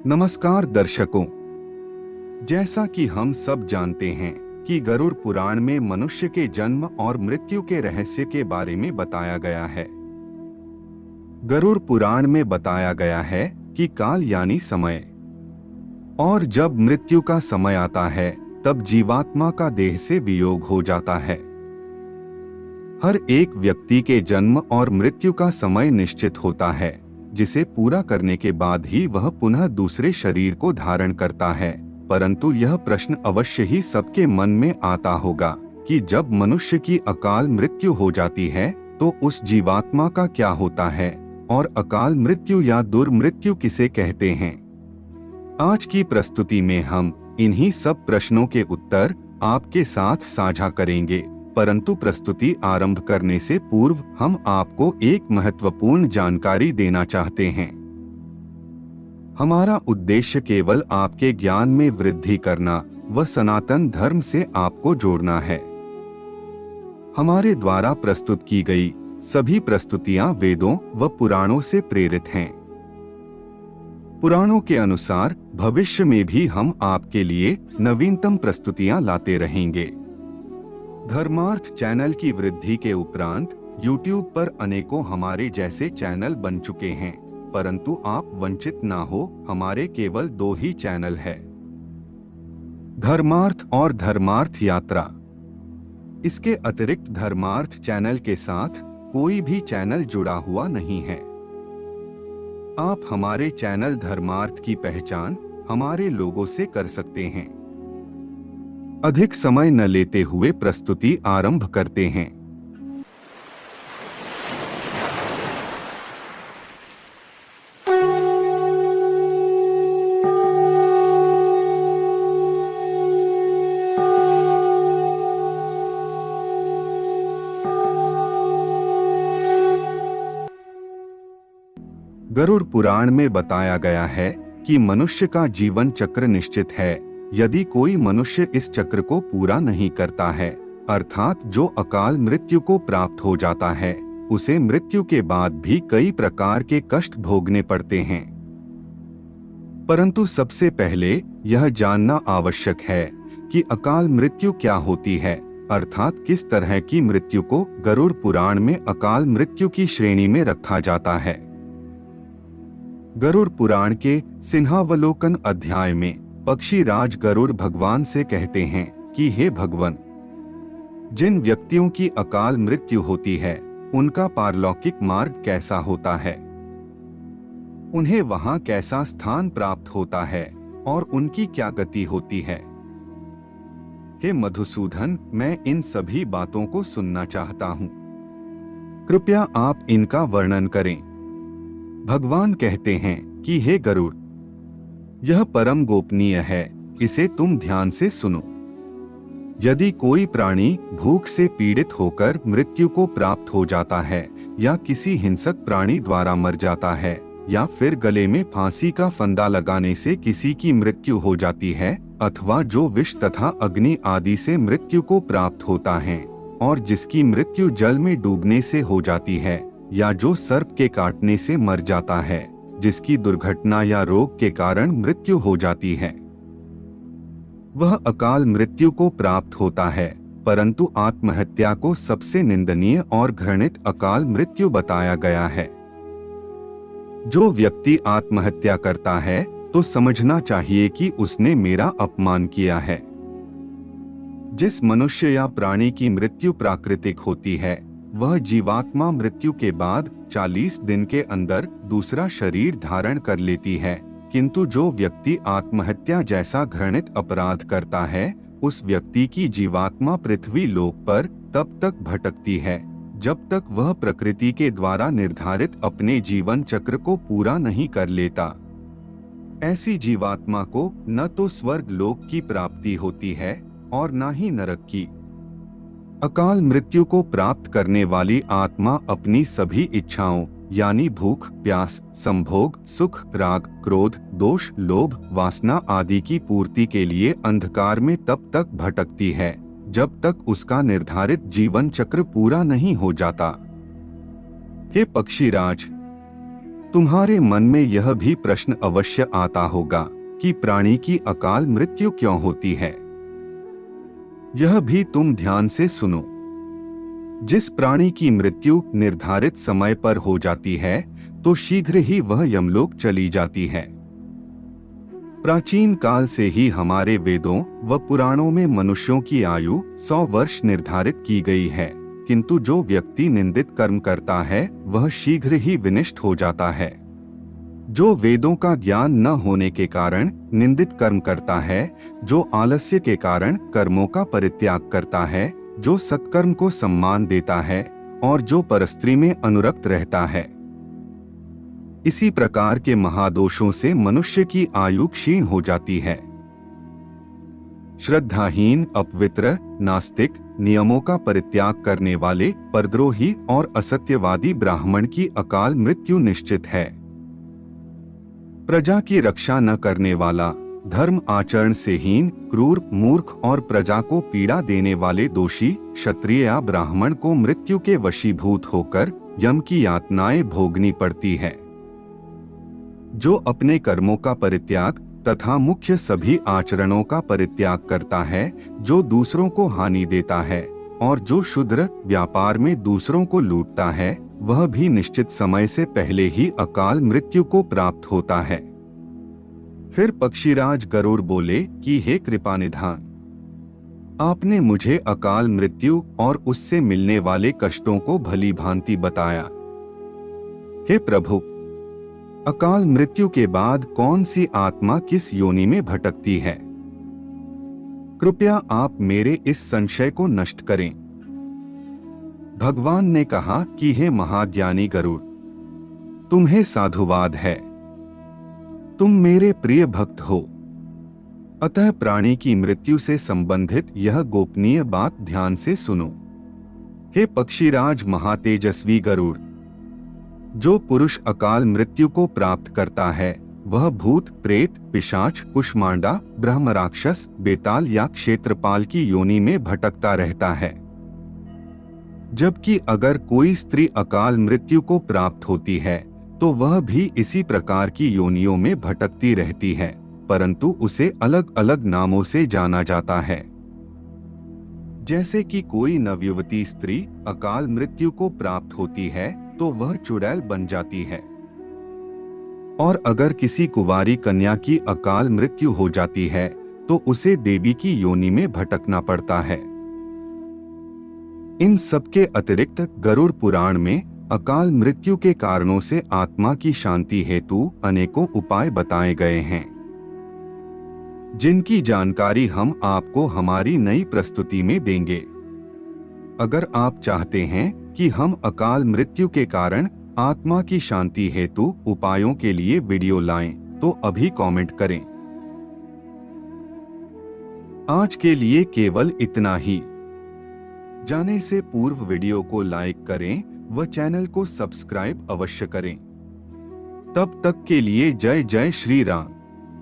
नमस्कार दर्शकों, जैसा कि हम सब जानते हैं कि गरुड़ पुराण में मनुष्य के जन्म और मृत्यु के रहस्य के बारे में बताया गया है। गरुड़ पुराण में बताया गया है कि काल यानी समय, और जब मृत्यु का समय आता है तब जीवात्मा का देह से वियोग हो जाता है। हर एक व्यक्ति के जन्म और मृत्यु का समय निश्चित होता है, जिसे पूरा करने के बाद ही वह पुनः दूसरे शरीर को धारण करता है। परंतु यह प्रश्न अवश्य ही सबके मन में आता होगा कि जब मनुष्य की अकाल मृत्यु हो जाती है तो उस जीवात्मा का क्या होता है, और अकाल मृत्यु या दुर्मृत्यु किसे कहते हैं। आज की प्रस्तुति में हम इन्हीं सब प्रश्नों के उत्तर आपके साथ साझा करेंगे। परंतु प्रस्तुति आरंभ करने से पूर्व हम आपको एक महत्वपूर्ण जानकारी देना चाहते हैं। हमारा उद्देश्य केवल आपके ज्ञान में वृद्धि करना व सनातन धर्म से आपको जोड़ना है। हमारे द्वारा प्रस्तुत की गई सभी प्रस्तुतियां वेदों व पुराणों से प्रेरित हैं। पुराणों के अनुसार भविष्य में भी हम आपके लिए नवीनतम प्रस्तुतियां लाते रहेंगे। धर्मार्थ चैनल की वृद्धि के उपरांत YouTube पर अनेकों हमारे जैसे चैनल बन चुके हैं, परंतु आप वंचित ना हो, हमारे केवल 2 ही चैनल है, धर्मार्थ और धर्मार्थ यात्रा। इसके अतिरिक्त धर्मार्थ चैनल के साथ कोई भी चैनल जुड़ा हुआ नहीं है। आप हमारे चैनल धर्मार्थ की पहचान हमारे लोगों से कर सकते हैं। अधिक समय न लेते हुए प्रस्तुति आरंभ करते हैं। गरुड़ पुराण में बताया गया है कि मनुष्य का जीवन चक्र निश्चित है। यदि कोई मनुष्य इस चक्र को पूरा नहीं करता है, अर्थात जो अकाल मृत्यु को प्राप्त हो जाता है, उसे मृत्यु के बाद भी कई प्रकार के कष्ट भोगने पड़ते हैं। परंतु सबसे पहले यह जानना आवश्यक है कि अकाल मृत्यु क्या होती है, अर्थात किस तरह की मृत्यु को गरुड़ पुराण में अकाल मृत्यु की श्रेणी में रखा जाता है। गरुड़ पुराण के सिंहावलोकन अध्याय में पक्षी राज गरुड़ भगवान से कहते हैं कि हे भगवान, जिन व्यक्तियों की अकाल मृत्यु होती है उनका पारलौकिक मार्ग कैसा होता है, उन्हें वहां कैसा स्थान प्राप्त होता है और उनकी क्या गति होती है। हे मधुसूदन, मैं इन सभी बातों को सुनना चाहता हूं, कृपया आप इनका वर्णन करें। भगवान कहते हैं कि हे गरुड़, यह परम गोपनीय है, इसे तुम ध्यान से सुनो। यदि कोई प्राणी भूख से पीड़ित होकर मृत्यु को प्राप्त हो जाता है, या किसी हिंसक प्राणी द्वारा मर जाता है, या फिर गले में फांसी का फंदा लगाने से किसी की मृत्यु हो जाती है, अथवा जो विष तथा अग्नि आदि से मृत्यु को प्राप्त होता है और जिसकी मृत्यु जल में डूबने से हो जाती है, या जो सर्प के काटने से मर जाता है, जिसकी दुर्घटना या रोग के कारण मृत्यु हो जाती है, वह अकाल मृत्यु को प्राप्त होता है। परंतु आत्महत्या को सबसे निंदनीय और घृणित अकाल मृत्यु बताया गया है। जो व्यक्ति आत्महत्या करता है तो समझना चाहिए कि उसने मेरा अपमान किया है। जिस मनुष्य या प्राणी की मृत्यु प्राकृतिक होती है, वह जीवात्मा मृत्यु के बाद 40 दिन के अंदर दूसरा शरीर धारण कर लेती है। किंतु जो व्यक्ति आत्महत्या जैसा घृणित अपराध करता है, उस व्यक्ति की जीवात्मा पृथ्वी लोक पर तब तक भटकती है जब तक वह प्रकृति के द्वारा निर्धारित अपने जीवन चक्र को पूरा नहीं कर लेता। ऐसी जीवात्मा को न तो स्वर्ग लोक की प्राप्ति होती है और न ही नरक की। अकाल मृत्यु को प्राप्त करने वाली आत्मा अपनी सभी इच्छाओं यानी भूख, प्यास, संभोग, सुख, राग, क्रोध, दोष, लोभ, वासना आदि की पूर्ति के लिए अंधकार में तब तक भटकती है जब तक उसका निर्धारित जीवन चक्र पूरा नहीं हो जाता। हे पक्षीराज, तुम्हारे मन में यह भी प्रश्न अवश्य आता होगा कि प्राणी की अकाल मृत्यु क्यों होती है। यह भी तुम ध्यान से सुनो। जिस प्राणी की मृत्यु निर्धारित समय पर हो जाती है तो शीघ्र ही वह यमलोक चली जाती है। प्राचीन काल से ही हमारे वेदों व पुराणों में मनुष्यों की आयु 100 वर्ष निर्धारित की गई है, किंतु जो व्यक्ति निंदित कर्म करता है वह शीघ्र ही विनष्ट हो जाता है। जो वेदों का ज्ञान न होने के कारण निंदित कर्म करता है, जो आलस्य के कारण कर्मों का परित्याग करता है, जो सत्कर्म को सम्मान देता है और जो परस्त्री में अनुरक्त रहता है, इसी प्रकार के महादोषों से मनुष्य की आयु क्षीण हो जाती है। श्रद्धाहीन, अपवित्र, नास्तिक, नियमों का परित्याग करने वाले, परद्रोही और असत्यवादी ब्राह्मण की अकाल मृत्यु निश्चित है। प्रजा की रक्षा न करने वाला, धर्म आचरण से हीन, क्रूर, मूर्ख और प्रजा को पीड़ा देने वाले दोषी क्षत्रिय या ब्राह्मण को मृत्यु के वशीभूत होकर यम की यातनाएं भोगनी पड़ती है। जो अपने कर्मों का परित्याग तथा मुख्य सभी आचरणों का परित्याग करता है, जो दूसरों को हानि देता है और जो क्षुद्र व्यापार में दूसरों को लूटता है, वह भी निश्चित समय से पहले ही अकाल मृत्यु को प्राप्त होता है। फिर पक्षीराज गरुड़ बोले कि हे कृपानिधान, आपने मुझे अकाल मृत्यु और उससे मिलने वाले कष्टों को भली भांति बताया। हे प्रभु, अकाल मृत्यु के बाद कौन सी आत्मा किस योनि में भटकती है? कृपया आप मेरे इस संशय को नष्ट करें। भगवान ने कहा कि हे महाज्ञानी गरुड़, तुम्हें साधुवाद है, तुम मेरे प्रिय भक्त हो, अतः प्राणी की मृत्यु से संबंधित यह गोपनीय बात ध्यान से सुनो। हे पक्षीराज महातेजस्वी गरुड़, जो पुरुष अकाल मृत्यु को प्राप्त करता है वह भूत, प्रेत, पिशाच, कुष्मांडा, ब्रह्म राक्षस, बेताल या क्षेत्रपाल की योनि में भटकता रहता है। जबकि अगर कोई स्त्री अकाल मृत्यु को प्राप्त होती है तो वह भी इसी प्रकार की योनियों में भटकती रहती है, परंतु उसे अलग अलग नामों से जाना जाता है। जैसे कि कोई नवयुवती स्त्री अकाल मृत्यु को प्राप्त होती है तो वह चुड़ैल बन जाती है, और अगर किसी कुंवारी कन्या की अकाल मृत्यु हो जाती है तो उसे देवी की योनि में भटकना पड़ता है। इन सबके अतिरिक्त गरुड़ पुराण में अकाल मृत्यु के कारणों से आत्मा की शांति हेतु अनेकों उपाय बताए गए हैं, जिनकी जानकारी हम आपको हमारी नई प्रस्तुति में देंगे। अगर आप चाहते हैं कि हम अकाल मृत्यु के कारण आत्मा की शांति हेतु उपायों के लिए वीडियो लाएं, तो अभी कमेंट करें। आज के लिए केवल इतना ही। जाने से पूर्व वीडियो को लाइक करें व चैनल को सब्सक्राइब अवश्य करें। तब तक के लिए जय जय श्री राम।